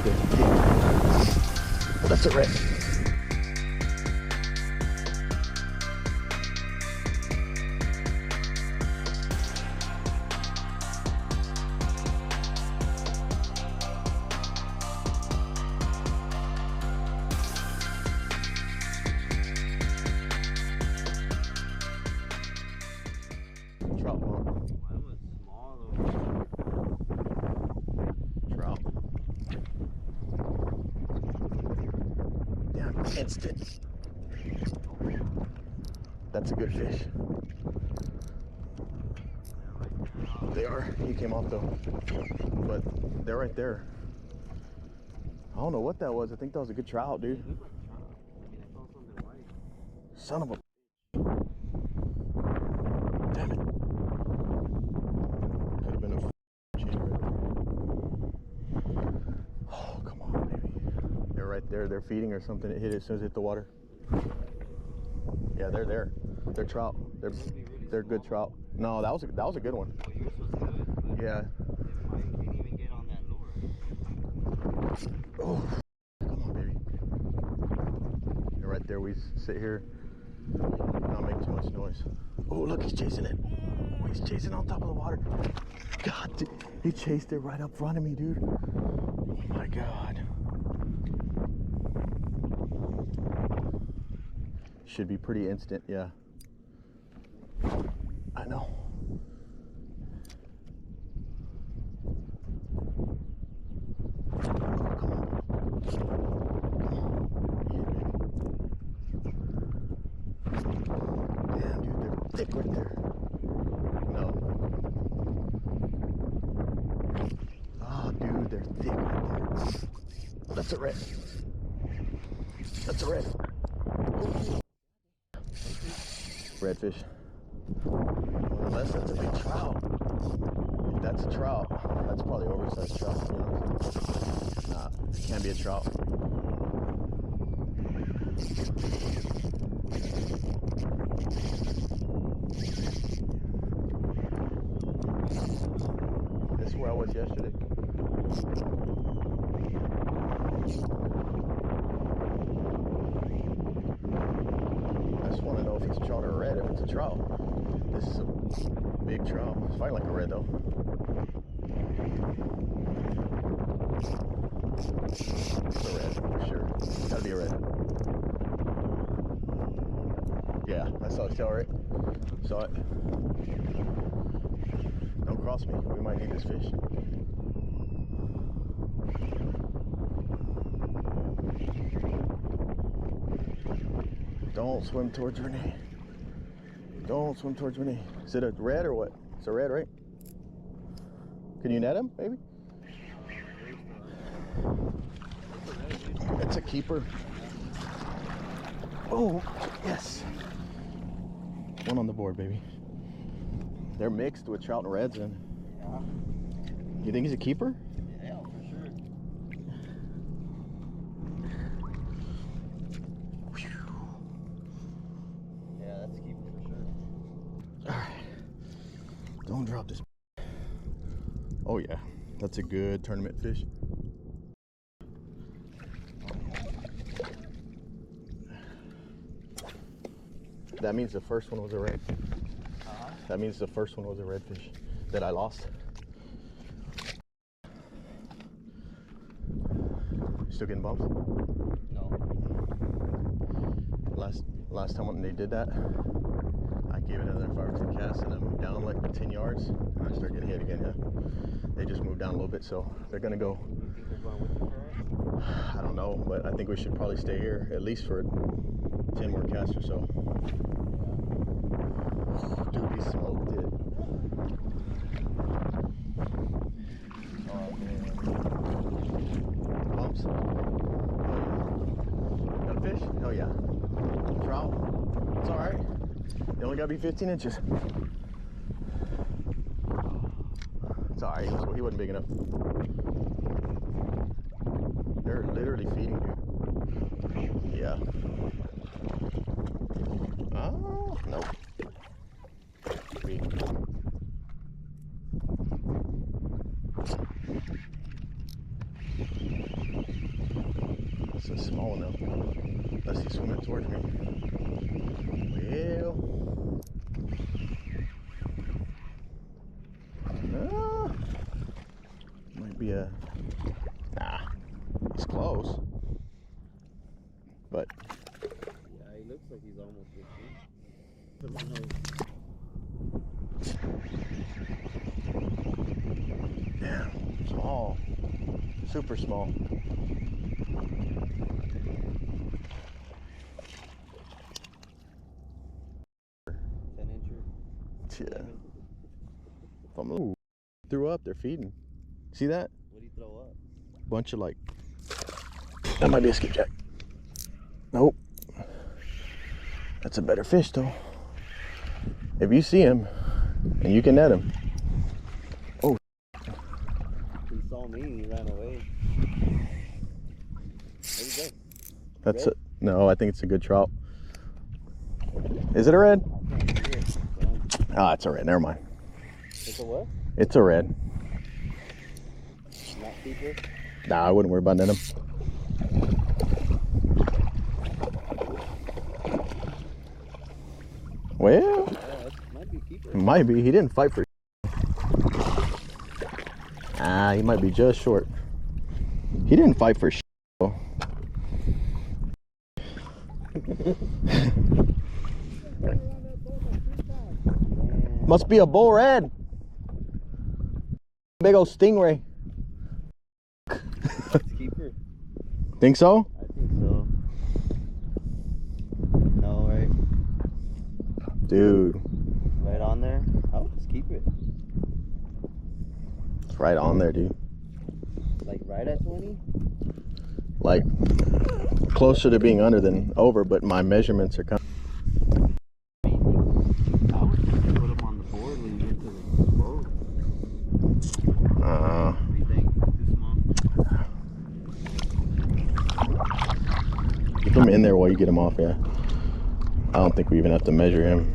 there. Yeah. That's a red. Trout one. Mine was small though. Trout. Damn, instant. That's a good fish. They are. He came off though. But they're right there. I don't know what that was. I think that was a good trout, dude. It looked like trout. I mean, I saw something white. Son of a. Damn it. Could have been a cheater right there. Oh, come on, baby. They're right there. They're feeding or something. It hit it as soon as it hit the water. Yeah, they're there. They're trout. They're good trout. No, that was a good one. Well, yours was good, but Yeah. mine can't even get on that lure. Oh, come on, baby. They're right there. We sit here, not make too much noise. Oh, look, he's chasing it. Oh, he's chasing on top of the water. God, dude, he chased it right up front of me, dude. Oh my God. Should be pretty instant, yeah. I know. Come on. Damn, dude, they're thick right there. No. Oh, dude, they're thick right there. That's a red. That's a red. Redfish. Well, unless that's a big trout. If that's a trout, that's probably oversized trout, to be honest. Nah, it can't be a trout. This is where I was yesterday. I just want to know if it's a trout or a red. If it's a trout, this is a big trout. It's fighting like a red though. It's a red for sure. It's gotta be a red. Yeah, I saw his tail right. Saw it. Don't cross me. We might need this fish. Don't swim towards Renee. Don't swim towards Renee. Is it a red or what? It's a red, right? Can you net him, maybe? It's a keeper. Oh, yes. One on the board, baby. They're mixed with trout and reds. And Yeah. you think he's a keeper? Yeah, for sure. Yeah, that's a keeper for sure. All right. Don't drop this. Oh yeah, that's a good tournament fish. That means the first one was a red. That means the first one was a redfish that I lost. Still getting bumps? No. Last time when they did that, I gave it another 5 or 10 casts and I moved down like 10 yards and I started getting hit again. Yeah, they just moved down a little bit, so they're gonna go. You think they're going with the current? I don't know, but I think we should probably stay here at least for 10 more casts or so. Dude, he smoked it. Oh man. Bumps. Oh yeah. Got a fish? Oh yeah. Trout. It's alright. You only gotta be 15 inches. It's alright, he wasn't big enough. They're literally feeding, dude. Yeah. Oh, nope. It's a small one though. Unless he's swimming towards me. Well. Might be a. Nah. He's close. But. Yeah, he looks like he's almost 15. Damn. Small. Super small. 10 incher. Yeah. Ooh, threw up. They're feeding. See that? What do you throw up? Bunch of like. That might be a skipjack. Nope. That's a better fish though. If you see him and you can net him. Oh. He saw me and he ran away. Where'd he go? That's Red? a, no, I think it's a good trout. Is it a red? I can't see it. Ah, it's a red. Never mind. It's a what? It's a red. Not keeper? Nah, I wouldn't worry about netting him. Well, That might be a keeper. it might be. He didn't fight for. Ah, he might be just short. He didn't fight for. Though. Must be a bull red. Big old stingray. It's keeper. Think so? I think so. No, right? Dude, Right on there? Oh, just keep it. it's right on there, dude. Like right at 20? Like closer to being under than over, but my measurements are kind I would just put them on the board when you get to the boat. What do you think? Too small? keep him in there while you get him off, yeah. I don't think we even have to measure him.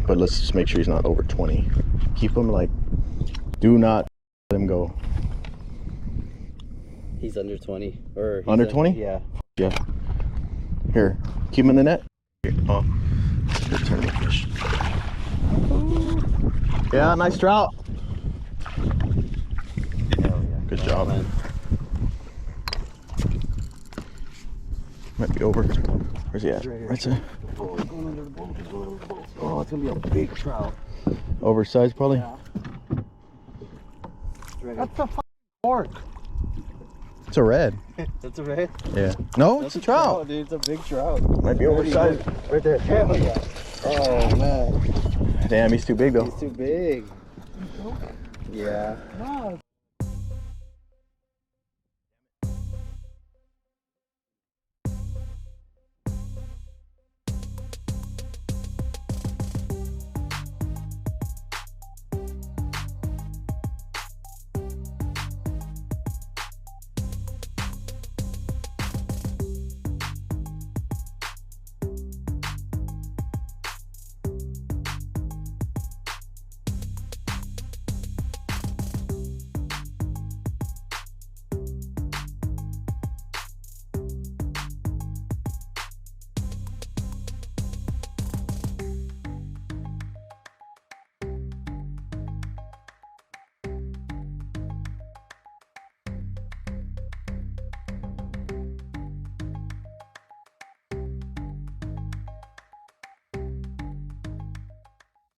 But let's just make sure he's not over 20. Keep him like, do not let him go. He's under 20. Or he's Under 20? Yeah. Yeah. Here, keep him in the net. Here. Oh, good turn the fish. Yeah, nice trout. Oh, yeah. Good job. Man. Might be over. Where's he at? Right there. Oh, he's going under the boat. He's going under the boat. Oh, it's going to be a big trout. Oversized, probably. Yeah. That's a fucking fork. It's a red. That's a red? Yeah. No, That's it's a trout. Dude, it's a big trout. Might be oversized. Right there. Hell yeah. Oh, man. Damn, he's too big though. He's too big. Yeah. No,